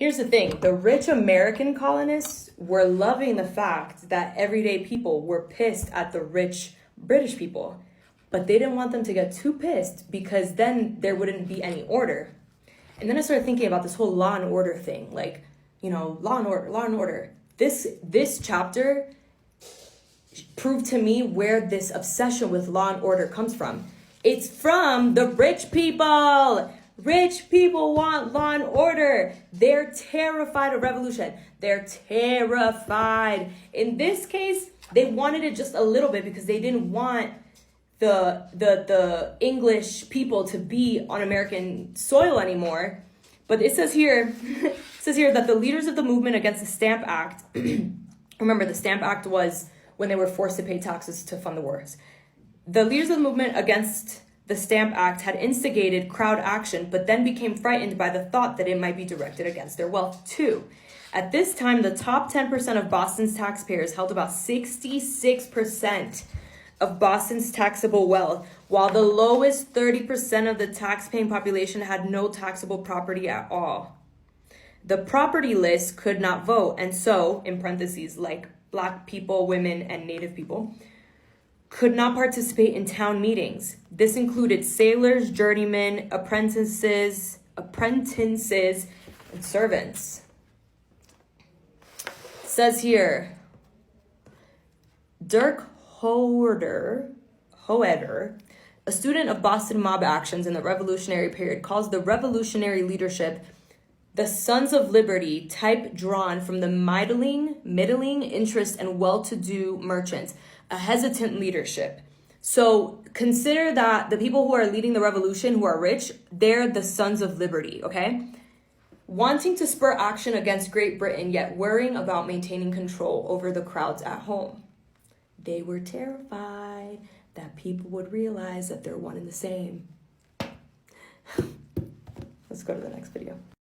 Here's the thing. The rich American colonists were loving the fact that everyday people were pissed at the rich British people. But they didn't want them to get too pissed because then there wouldn't be any order. And then I started thinking about this whole law and order thing. Like, law and order. This chapter proved to me where this obsession with law and order comes from. It's from the rich people. Rich people want law and order. They're terrified of revolution. They're terrified. In this case, they wanted it just a little bit because they didn't want the English people to be on American soil anymore. But it says here, that the leaders of the movement against the Stamp Act, remember the Stamp Act was when they were forced to pay taxes to fund the wars. The leaders of the movement against the Stamp Act had instigated crowd action, but then became frightened by the thought that it might be directed against their wealth too. At this time, the top 10% of Boston's taxpayers held about 66% of Boston's taxable wealth, while the lowest 30% of the tax-paying population had no taxable property at all. The property list could not vote, and so, in parentheses, like Black people, women, and Native people, could not participate in town meetings. This included sailors, journeymen, apprentices, and servants. It says here, Dirk Hoeder, a student of Boston mob actions in the Revolutionary period, calls the revolutionary leadership the Sons of Liberty, type drawn from the middling interest and well-to-do merchants, a hesitant leadership. So consider that the people who are leading the revolution, who are rich, they're the Sons of Liberty, okay? Wanting to spur action against Great Britain, yet worrying about maintaining control over the crowds at home. They were terrified that people would realize that they're one and the same. Let's go to the next video.